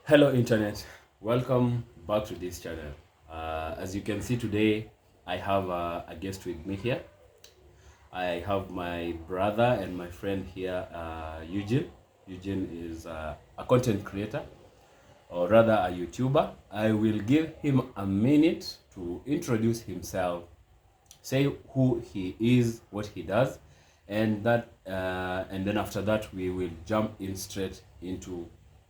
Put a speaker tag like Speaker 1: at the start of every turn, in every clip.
Speaker 1: Hello internet, welcome back to this channel. As you can see today, I have a guest with me here. I have my brother and my friend here, Eugene. Eugene is a content creator, or rather a YouTuber. I will give him a minute to introduce himself, say who he is, what he does, and then after that we will jump in straight into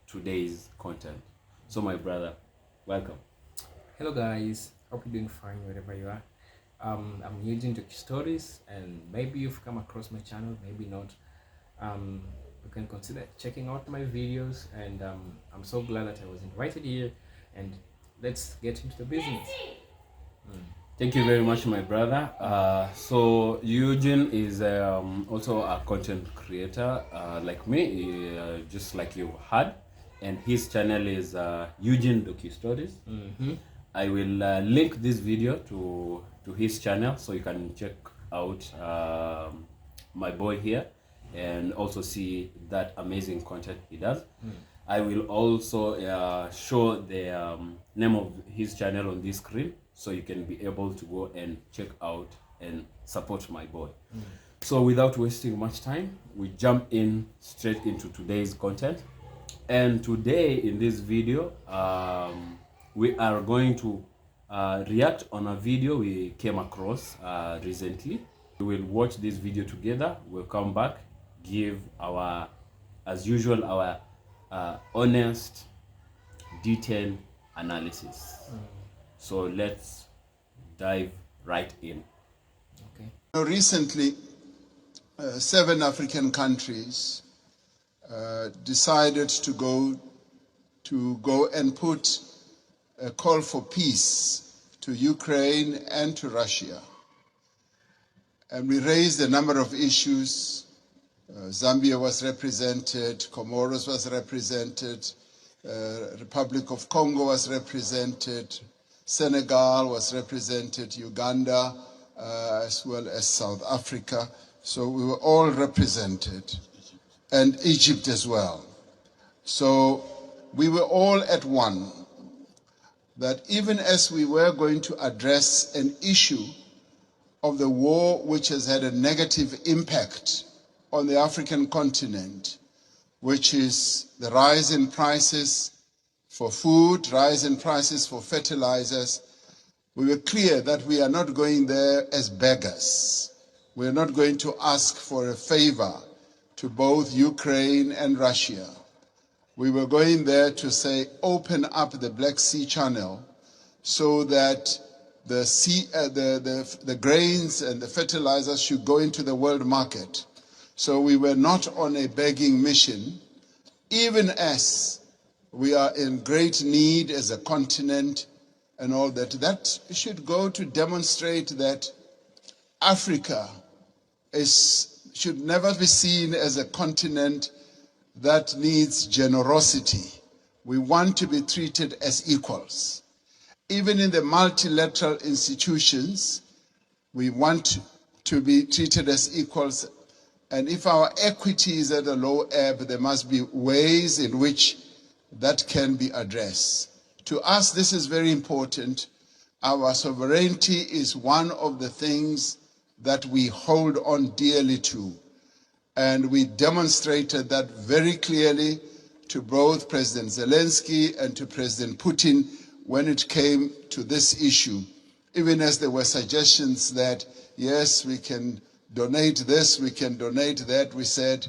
Speaker 1: today's content. So my brother, welcome.
Speaker 2: Hello guys, hope you're doing fine wherever you are. I'm Eugene Stories, and maybe you've come across my channel, maybe not. You can consider checking out my videos, and I'm so glad that I was invited here. And let's get into the business.
Speaker 1: Thank you very much, my brother. So Eugene is also a content creator like me, just like you've heard, and his channel is Eugene Stories. I will link this video to his channel so you can check out my boy here and also see that amazing content he does. I will also show the name of his channel on this screen so you can be able to go and check out and support my boy. So without wasting much time, we jump in straight into today's content. And today in this video, we are going to react on a video we came across recently. We will watch this video together. We'll come back, give our, as usual, our honest, detailed analysis. So let's dive right in.
Speaker 2: Okay.
Speaker 3: Recently, 7 African countries decided to go and put a call for peace to Ukraine and to Russia. And we raised a number of issues. Zambia was represented, Comoros was represented, Republic of Congo was represented, Senegal was represented, Uganda, as well as South Africa. So we were all represented, and Egypt as well. So we were all at one, that even as we were going to address an issue of the war which has had a negative impact on the African continent, which is the rise in prices for food, rise in prices for fertilizers, we were clear that we are not going there as beggars. We are not going to ask for a favor to both Ukraine and Russia. We were going there to say, open up the Black Sea Channel so that the grains and the fertilizers should go into the world market. So we were not on a begging mission, even as we are in great need as a continent and all that. That should go to demonstrate that Africa should never be seen as a continent that needs generosity. We want to be treated as equals. Even in the multilateral institutions, we want to be treated as equals. And if our equity is at a low ebb, there must be ways in which that can be addressed. To us, this is very important. Our sovereignty is one of the things that we hold on dearly to. And we demonstrated that very clearly to both President Zelensky and to President Putin when it came to this issue. Even as there were suggestions that, yes, we can donate this, we can donate that, we said,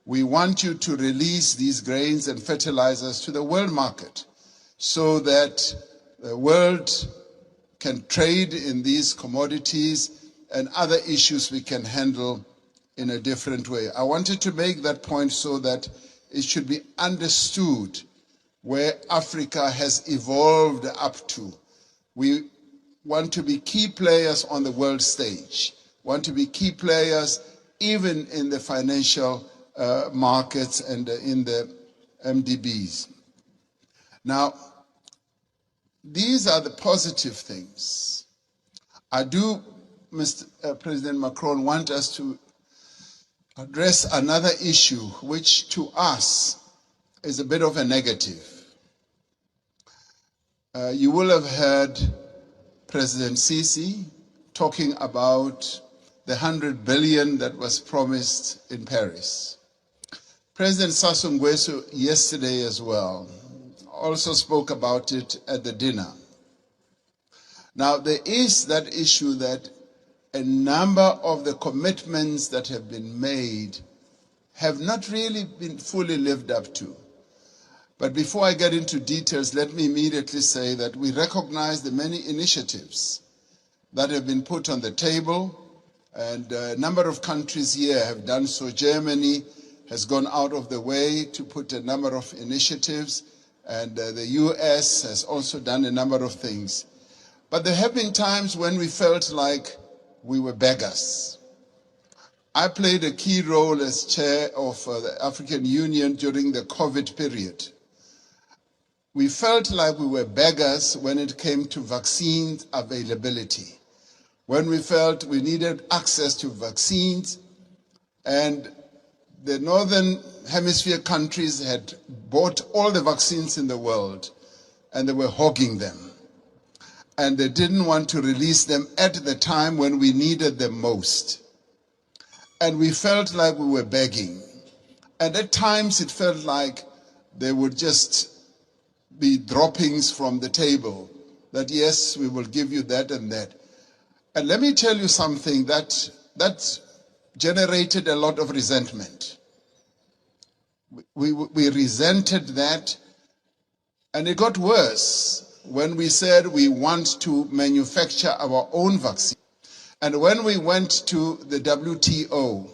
Speaker 3: we want you to release these grains and fertilizers to the world market so that the world can trade in these commodities and other issues we can handle in a different way. I wanted to make that point so that it should be understood where Africa has evolved up to. We want to be key players on the world stage, want to be key players even in the financial markets and in the MDBs. Now, these are the positive things. I do, Mr. President Macron, want us to address another issue which to us is a bit of a negative. You will have heard President Sisi talking about the 100 billion that was promised in Paris. President Sassou Nguesso yesterday as well also spoke about it at the dinner. Now, there is that issue that a number of the commitments that have been made have not really been fully lived up to. But before I get into details, let me immediately say that we recognize the many initiatives that have been put on the table, and a number of countries here have done so. Germany has gone out of the way to put a number of initiatives, and the US has also done a number of things. But there have been times when we felt like we were beggars. I played a key role as chair of the African Union during the COVID period. We felt like we were beggars when it came to vaccine availability, when we felt we needed access to vaccines, and the Northern Hemisphere countries had bought all the vaccines in the world, and they were hogging them. And they didn't want to release them at the time when we needed them most. And we felt like we were begging. And at times it felt like they would just be droppings from the table, that yes, we will give you that and that. And let me tell you something that generated a lot of resentment. We resented that, and it got worse when we said we want to manufacture our own vaccine. And when we went to the WTO,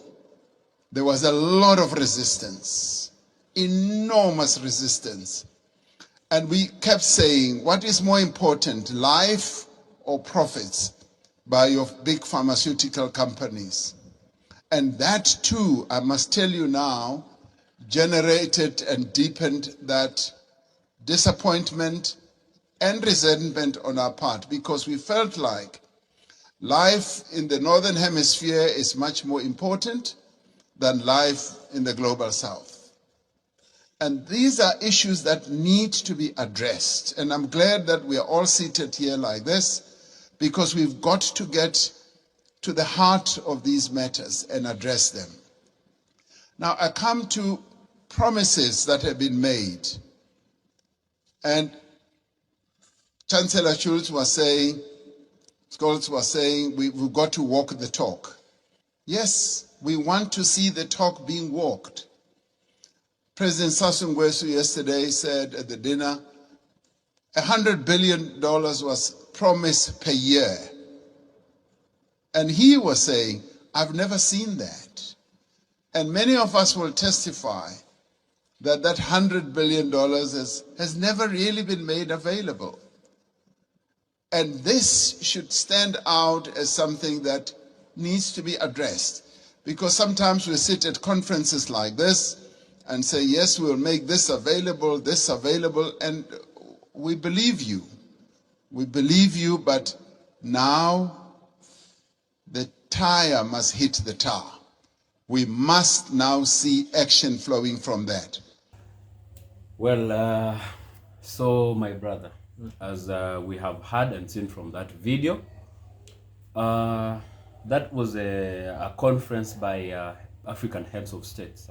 Speaker 3: there was a lot of resistance, enormous resistance. And we kept saying, what is more important, life or profits by your big pharmaceutical companies? And that too, I must tell you now, generated and deepened that disappointment and resentment on our part, because we felt like life in the Northern Hemisphere is much more important than life in the global South. And these are issues that need to be addressed. And I'm glad that we are all seated here like this, because we've got to get to the heart of these matters and address them. Now, I come to promises that have been made. And Chancellor Scholz was saying, we've got to walk the talk. Yes, we want to see the talk being walked. President Sassou Nguesso yesterday said at the dinner, $100 billion was promised per year. And he was saying, I've never seen that. And many of us will testify that that $100 billion has never really been made available. And this should stand out as something that needs to be addressed. Because sometimes we sit at conferences like this and say, yes, we'll make this available, and we believe you. We believe you, but now the tire must hit the tar. We must now see action flowing from that.
Speaker 1: Well, so my brother, as we have heard and seen from that video, that was a conference by African heads of states.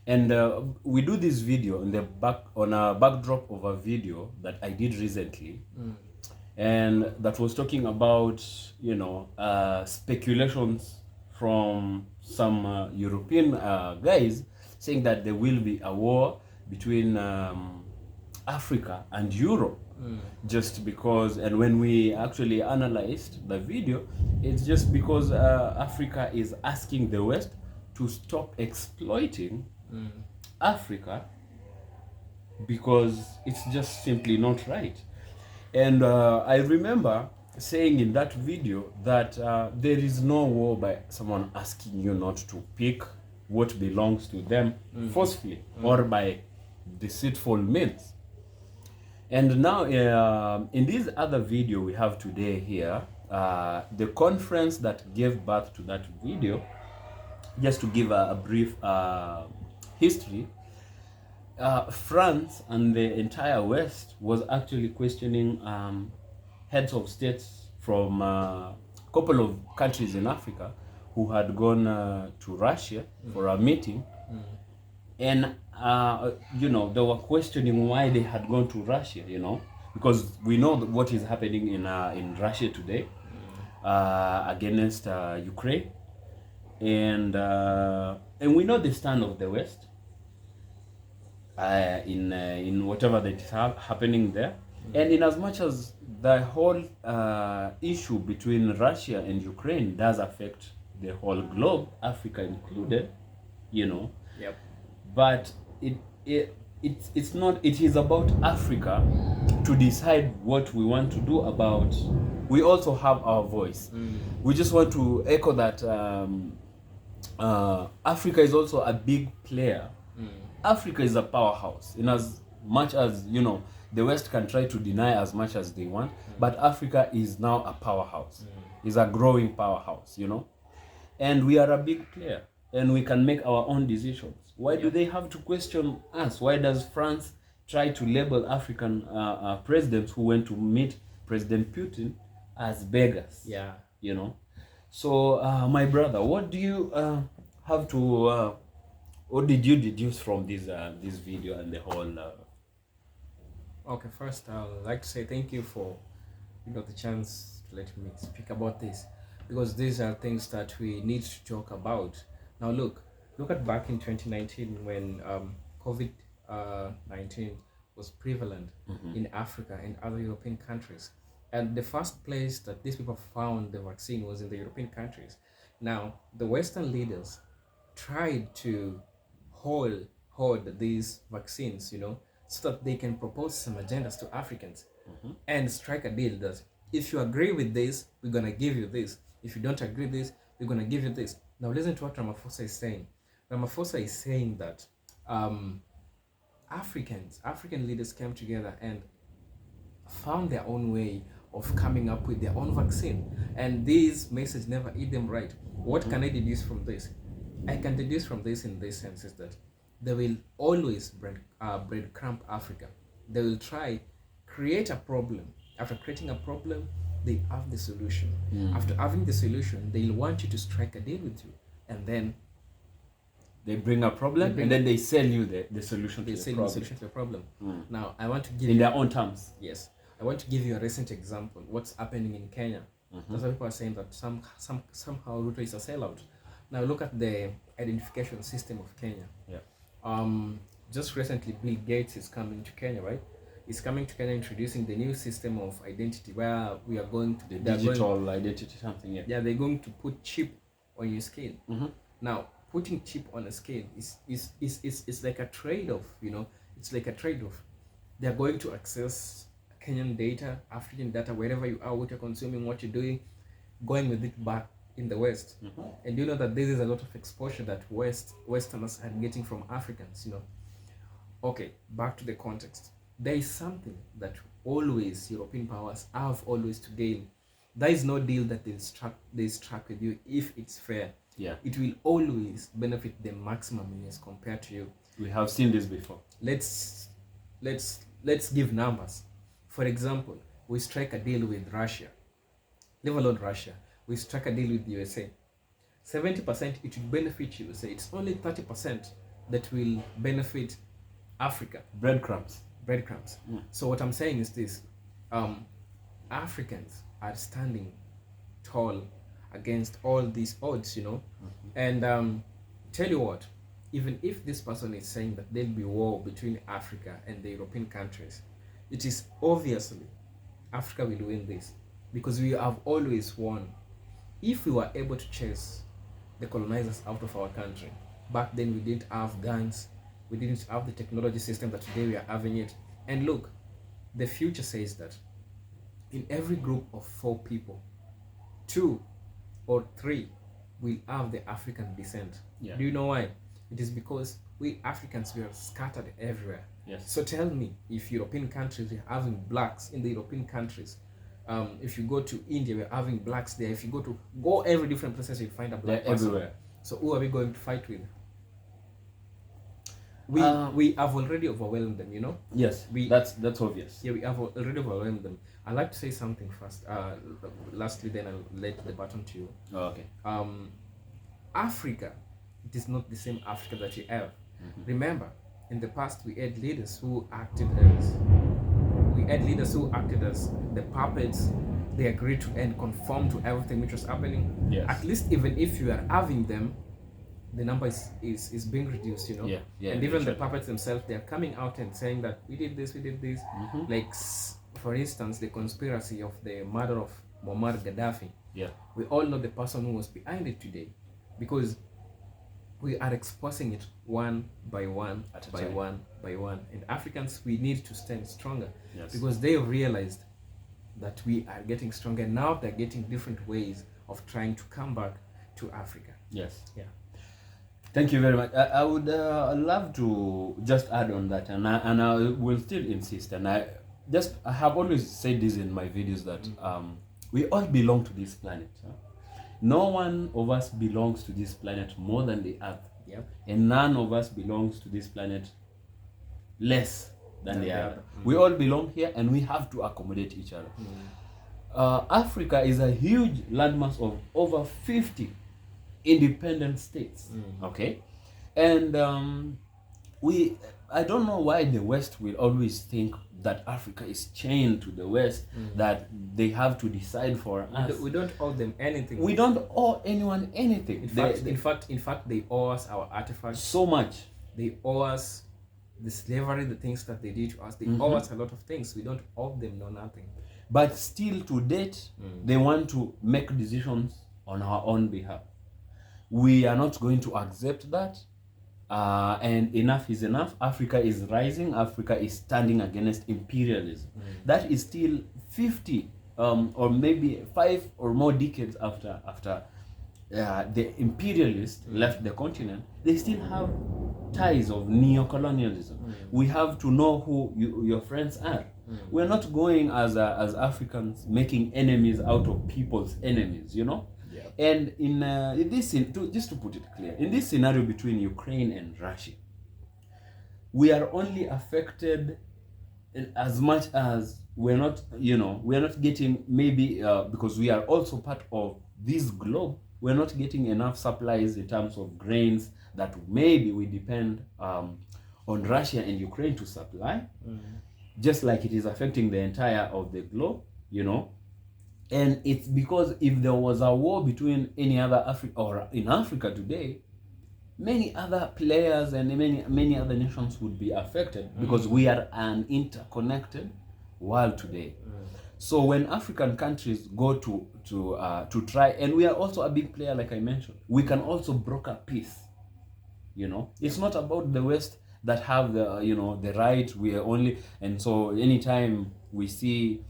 Speaker 1: And we do this video on a backdrop of a video that I did recently, and that was talking about, speculations from some European guys saying that there will be a war between Africa and Europe, just because. And when we actually analyzed the video, it's just because Africa is asking the West to stop exploiting Africa, because it's just simply not right. And I remember saying in that video that there is no war by someone asking you not to pick what belongs to them forcefully or by deceitful means. And now in this other video we have today here, the conference that gave birth to that video, just to give a brief history, France and the entire West was actually questioning heads of states from a couple of countries in Africa who had gone to Russia for a meeting. And they were questioning why they had gone to Russia, because we know what is happening in Russia today against Ukraine, and we know the stand of the West in whatever that is happening there. And in as much as the whole issue between Russia and Ukraine does affect the whole globe, Africa included,
Speaker 2: Yep.
Speaker 1: but it's not. It is about Africa to decide what we want to do about. We also have our voice. We just want to echo that Africa is also a big player. Africa is a powerhouse in as much as the West can try to deny as much as they want, but Africa is now a powerhouse. Is a growing powerhouse, and we are a big player, and we can make our own decisions. Why do they have to question us? Why does France try to label African presidents who went to meet President Putin as beggars?
Speaker 2: Yeah.
Speaker 1: So my brother, what do you have to what did you deduce from this video and the whole
Speaker 2: Okay, first I'd like to say thank you for the chance to let me speak about this, because these are things that we need to talk about. Now look at back in 2019 when COVID-19 was prevalent in Africa and other European countries. And the first place that these people found the vaccine was in the European countries. Now, the Western leaders tried to hold these vaccines, so that they can propose some agendas to Africans and strike a deal that if you agree with this, we're going to give you this. If you don't agree with this, we're going to give you this. Now, listen to what Ramaphosa is saying. Ramaphosa is saying that African leaders came together and found their own way of coming up with their own vaccine, and this message never hit them right. What can I deduce from this? I can deduce from this in this sense is that they will always breadcrumb Africa. They will try create a problem. After creating a problem, they have the solution. After having the solution, they'll want you to strike a deal with you, and then
Speaker 1: they bring a problem and then they sell you the solution.
Speaker 2: They sell you the solution to the problem. Now, I want to give
Speaker 1: in their own terms.
Speaker 2: Yes, I want to give you a recent example. What's happening in Kenya? That's why people are saying that somehow Ruto is a sellout. Now look at the identification system of Kenya.
Speaker 1: Yeah.
Speaker 2: Just recently, Bill Gates is coming to Kenya, right? He's coming to Kenya introducing the new system of identity where we are going to...
Speaker 1: The digital identity something, yeah.
Speaker 2: Yeah, they're going to put chip on your skin. Now, putting chip on a skin is like a trade-off, It's like a trade-off. They're going to access Kenyan data, African data, wherever you are, what you're consuming, what you're doing, going with it back in the West. And you know that this is a lot of exposure that Westerners are getting from Africans, Okay, back to the context. There is something that always European powers have always to gain. There is no deal that they struck with you if it's fair.
Speaker 1: Yeah.
Speaker 2: It will always benefit the maximum as compared to you.
Speaker 1: We have seen this before.
Speaker 2: Let's give numbers. For example, we strike a deal with Russia. Leave alone Russia. We strike a deal with the USA. 70% it will benefit USA. It's only 30% that will benefit Africa.
Speaker 1: Breadcrumbs.
Speaker 2: So what I'm saying is this: Africans are standing tall against all these odds, And tell you what, even if this person is saying that there'll be war between Africa and the European countries, it is obviously Africa will win this, because we have always won. If we were able to chase the colonizers out of our country, back then we didn't have guns, we didn't have the technology system that today we are having it. And look, the future says that in every group of 4 people, 2 or 3 will have the African descent.
Speaker 1: Yeah.
Speaker 2: Do you know why? It is because we Africans, we are scattered everywhere.
Speaker 1: Yes.
Speaker 2: So tell me, if European countries are having blacks in the European countries, if you go to India, we're having blacks there. If you go every different places, you'll find a black person.
Speaker 1: Everywhere.
Speaker 2: So who are we going to fight with? we have already overwhelmed them, you know.
Speaker 1: Yes,
Speaker 2: we
Speaker 1: that's obvious.
Speaker 2: Yeah, we have already overwhelmed them. I'd like to say something first. Lastly, then I'll let the baton to you.
Speaker 1: Oh, okay.
Speaker 2: Africa, it is not the same Africa that you have. Remember, in the past we had leaders who acted as the puppets. They agreed to and conform to everything which was happening.
Speaker 1: Yes.
Speaker 2: At least even if you are having them, the number is being reduced, you know.
Speaker 1: Yeah,
Speaker 2: and even the
Speaker 1: sure.
Speaker 2: puppets themselves, they are coming out and saying that we did this. Like, for instance, the conspiracy of the murder of Muammar Gaddafi.
Speaker 1: Yeah.
Speaker 2: We all know the person who was behind it today, because we are exposing it one by one, and Africans, we need to stand stronger.
Speaker 1: Yes.
Speaker 2: Because they realized that we are getting stronger. Now they're getting different ways of trying to come back to Africa.
Speaker 1: Yes.
Speaker 2: Yeah.
Speaker 1: Thank you very much. I would love to just add on that, and I will still insist. And I have always said this in my videos that we all belong to this planet. Huh? No one of us belongs to this planet more than the Earth.
Speaker 2: Yep.
Speaker 1: And none of us belongs to this planet less than the other. We all belong here, and we have to accommodate each other. Africa is a huge landmass of over 50 independent states. Okay, and I don't know why the West will always think that Africa is chained to the West, that they have to decide for us.
Speaker 2: We don't owe them anything.
Speaker 1: We don't owe anyone anything.
Speaker 2: In fact, they owe us our artifacts
Speaker 1: so much.
Speaker 2: They owe us the slavery, the things that they did to us. They owe us a lot of things. We don't owe them nothing.
Speaker 1: But still, to date, they want to make decisions on our own behalf. We are not going to accept that. And enough is enough. Africa is rising. Africa is standing against imperialism. That is still 50 or maybe 5 or more decades after the imperialists left the continent. They still have ties of neo-colonialism. We have to know who your friends are. We're not going as Africans making enemies out of people's enemies, you know. And in this, just to put it clear, in this scenario between Ukraine and Russia, we are only affected as much as we're not getting, maybe because we are also part of this globe, we're not getting enough supplies in terms of grains that maybe we depend on Russia and Ukraine to supply, just like it is affecting the entire of the globe, you know. And it's because if there was a war between any other Africa or in Africa today, many other players and many other nations would be affected, because we are an interconnected world today. So when African countries go to try, and we are also a big player, like I mentioned, we can also broker peace. You know, it's not about the West that have the right. We are only, and so anytime we see,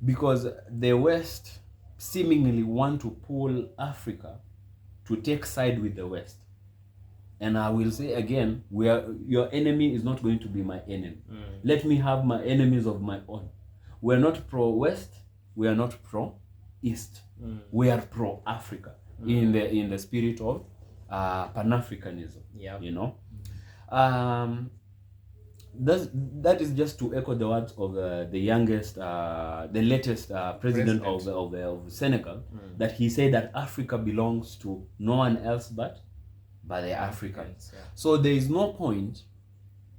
Speaker 1: because the West seemingly want to pull Africa to take side with the West. And I will say again, your enemy is not going to be my enemy. Let me have my enemies of my own. We're not pro-West, we are not pro-East. We are pro-Africa in the spirit of Pan-Africanism. You know. That is just to echo the words of the latest president of Senegal, that he said that Africa belongs to no one else but the Africans. So there is no point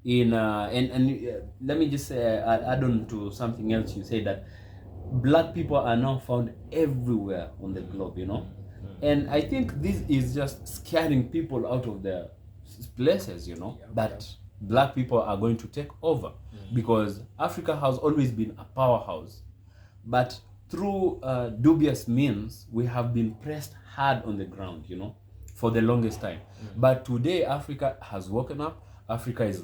Speaker 1: in let me just add on to something else you say, that black people are now found everywhere on the globe, you know. And I think this is just scaring people out of their places, you know, that black people are going to take over, because Africa has always been a powerhouse, but through dubious means we have been pressed hard on the ground, you know, for the longest time. But today Africa has woken up. Africa is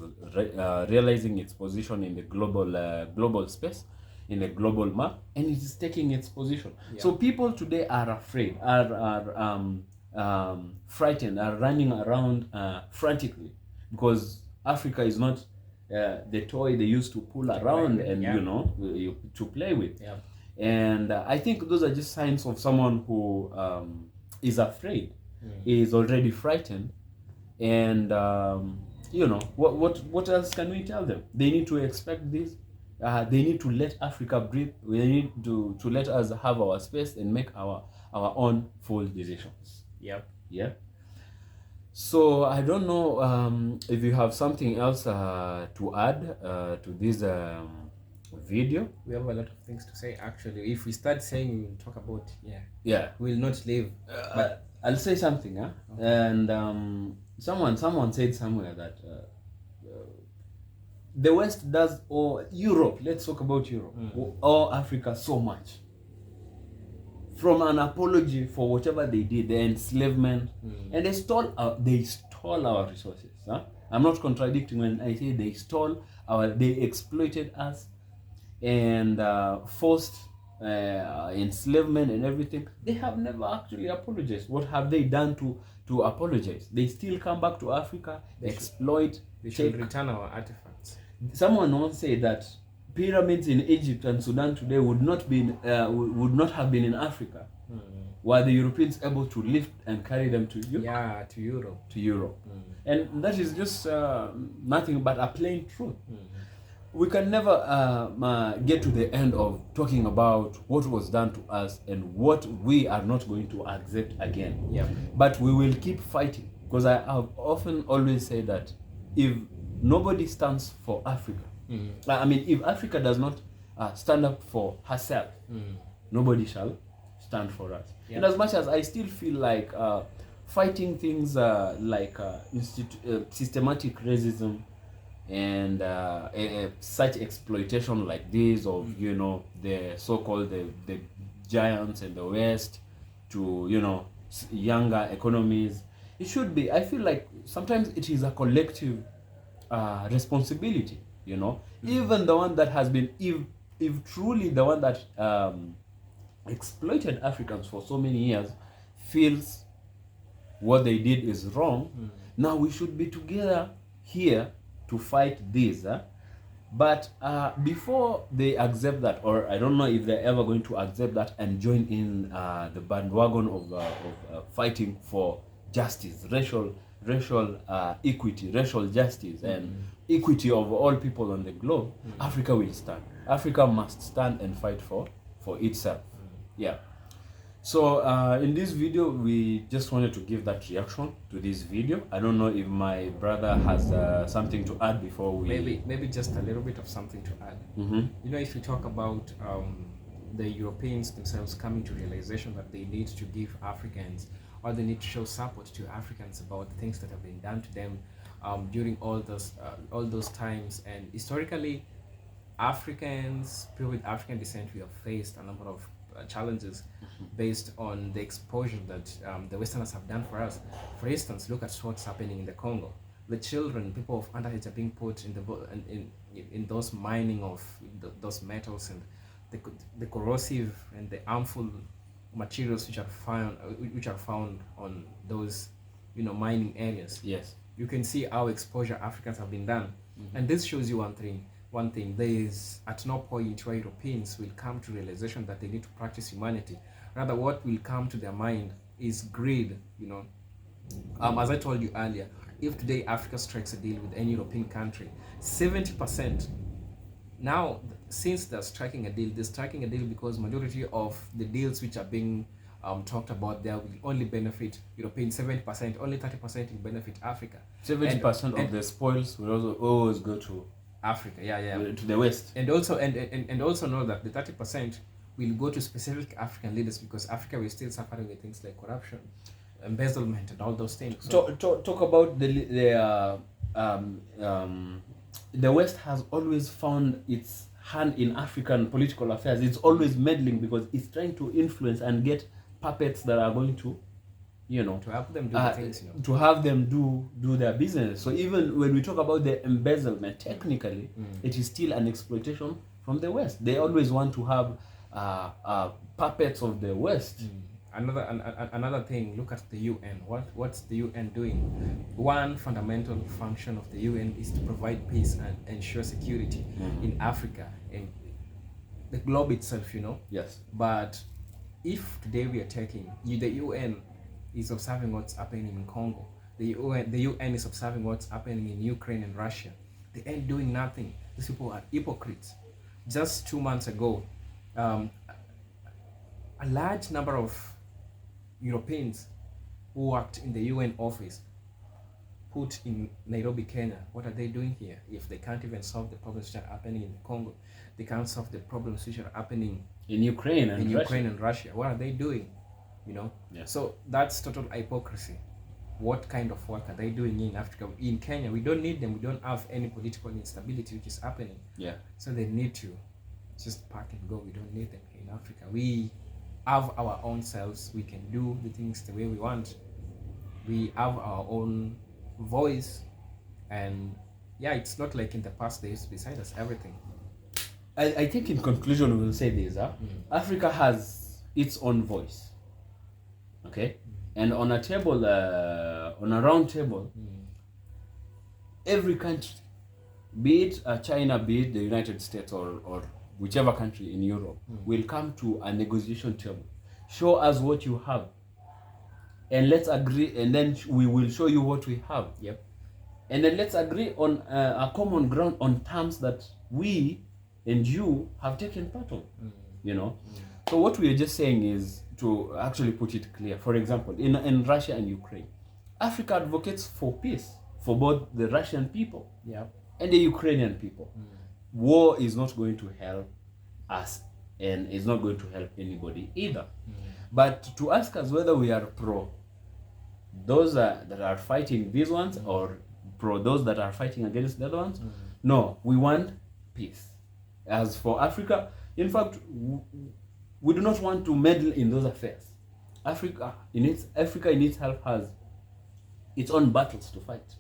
Speaker 1: realizing its position in the global space, in the global map, and it is taking its position. So people today are afraid, are frightened, are running around frantically, because Africa is not the toy they used to pull around and to play with. And I think those are just signs of someone who is afraid, is already frightened, and you know, what else can we tell them? They need to expect this. They need to let Africa breathe. We need to let us have our space and make our own full decisions.
Speaker 2: Yep.
Speaker 1: Yeah. So I don't know if you have something else to add to this video.
Speaker 2: We have a lot of things to say actually. If we start saying, we will talk about,
Speaker 1: Yeah.
Speaker 2: we'll not leave.
Speaker 1: But I'll say something, huh? Okay. And someone said somewhere that the West does, or Europe, let's talk about Europe, or Africa so much. From an apology for whatever they did, the enslavement, and they stole our resources. Huh? I'm not contradicting when I say they exploited us and forced enslavement and everything. They have never actually apologized. What have they done to apologize? They still come back to Africa, exploit.
Speaker 2: They should return our artifacts.
Speaker 1: Someone once said that pyramids in Egypt and Sudan today would not have been in Africa. Were the Europeans able to lift and carry them to Europe?
Speaker 2: Yeah, to Europe.
Speaker 1: To Europe. And that is just nothing but a plain truth. We can never get to the end of talking about what was done to us and what we are not going to accept again.
Speaker 2: Yeah.
Speaker 1: But we will keep fighting, because I have often always said that if nobody stands for Africa, I mean, if Africa does not stand up for herself, nobody shall stand for us.
Speaker 2: Yeah.
Speaker 1: And as much as I still feel like fighting things like systematic racism and such exploitation like this of the so-called the giants in the West to younger economies, it should be, I feel like sometimes it is a collective responsibility, even the one that has been, if truly the one that exploited Africans for so many years feels what they did is wrong, now we should be together here to fight this. But before they accept that, or I don't know if they're ever going to accept that and join in the bandwagon of fighting for justice, racial equity, racial justice, and equity of all people on the globe, Africa will stand. Africa must stand and fight for itself. Yeah. So in this video, we just wanted to give that reaction to this video. I don't know if my brother has something to add before we...
Speaker 2: Maybe just a little bit of something to add. If you talk about the Europeans themselves coming to realization that they need to give Africans, or they need to show support to Africans about the things that have been done to them during all those times. And historically, Africans, people with African descent, we have faced a number of challenges based on the exposure that the Westerners have done for us. For instance, look at what's happening in the Congo. The children, people of underage, are being put in those mining of those metals and the corrosive and the harmful materials which are found on those mining areas.
Speaker 1: Yes,
Speaker 2: you can see how exposure Africans have been done, and this shows you one thing, there is at no point where Europeans will come to realization that they need to practice humanity. Rather, what will come to their mind is greed. As I told you earlier, if today Africa strikes a deal with any European country, 70%, now since they're striking a deal because majority of the deals which are being talked about there will only benefit Europeans. 70%, only 30% will benefit Africa.
Speaker 1: 70% of the spoils will also always go to
Speaker 2: Africa,
Speaker 1: to the West,
Speaker 2: and also know that the 30% will go to specific African leaders, because Africa will still suffering with things like corruption, embezzlement, and all those things.
Speaker 1: So talk about the West has always found its hand in African political affairs. It's always meddling because it's trying to influence and get puppets that are going to
Speaker 2: to help them do the things,
Speaker 1: to have them do their business. So even when we talk about the embezzlement, technically it is still an exploitation from the West. They always want to have puppets of the West.
Speaker 2: Another thing, look at the UN. What's the UN doing? One fundamental function of the UN is to provide peace and ensure security in Africa and the globe itself,
Speaker 1: Yes.
Speaker 2: But if today we are taking the UN is observing what's happening in Congo. The UN is observing what's happening in Ukraine and Russia. They ain't doing nothing. These people are hypocrites. Just 2 months ago, a large number of Europeans who worked in the UN office put in Nairobi, Kenya. What are they doing here? If they can't even solve the problems which are happening in Congo, they can't solve the problems which are happening
Speaker 1: in Ukraine and
Speaker 2: Russia. What are they doing?
Speaker 1: Yeah.
Speaker 2: So that's total hypocrisy. What kind of work are they doing in Africa? In Kenya, we don't need them. We don't have any political instability which is happening.
Speaker 1: Yeah.
Speaker 2: So they need to just pack and go. We don't need them here in Africa. We have our own selves. We can do the things the way we want. We have our own voice, and yeah, it's not like in the past they used to decide us everything.
Speaker 1: I think in conclusion we will say this, Africa has its own voice, okay? And on a table, on a round table, every country, be it China, be it the United States, or whichever country in Europe, will come to a negotiation table. Show us what you have, and let's agree, and then we will show you what we have.
Speaker 2: Yep.
Speaker 1: And then let's agree on a common ground on terms that we and you have taken part of, So what we are just saying is, to actually put it clear, for example, in Russia and Ukraine, Africa advocates for peace for both the Russian people and the Ukrainian people. War is not going to help us, and is not going to help anybody either. But to ask us whether we are pro those that are fighting these ones or pro those that are fighting against the other ones, no, we want peace. As for Africa, in fact, we do not want to meddle in those affairs. Africa in itself has its own battles to fight.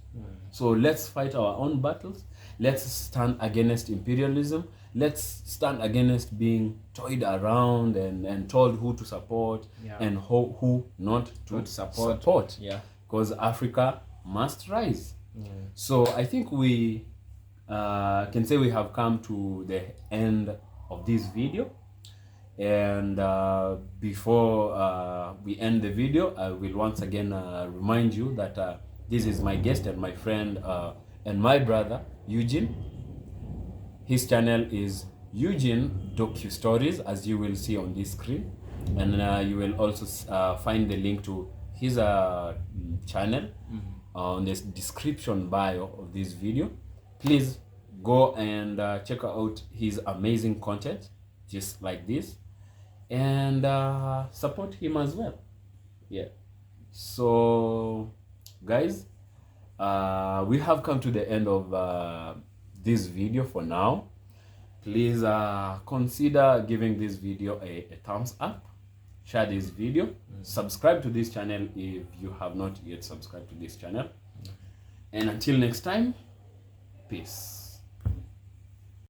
Speaker 1: So let's fight our own battles. Let's stand against imperialism. Let's stand against being toyed around and told who to support and who not to support.
Speaker 2: Yeah.
Speaker 1: Because Africa must rise. So I think we can say we have come to the end of this video. And before we end the video, I will once again remind you that this is my guest and my friend and my brother, Eugene. His channel is Eugene Docu Stories, as you will see on this screen. And you will also find the link to his channel on the description bio of this video. Please go and check out his amazing content, just like this, and support him as well. Yeah. So guys, we have come to the end of this video for now. Please consider giving this video a thumbs up, share this video, subscribe to this channel if you have not yet subscribed to this channel, and until next time, peace.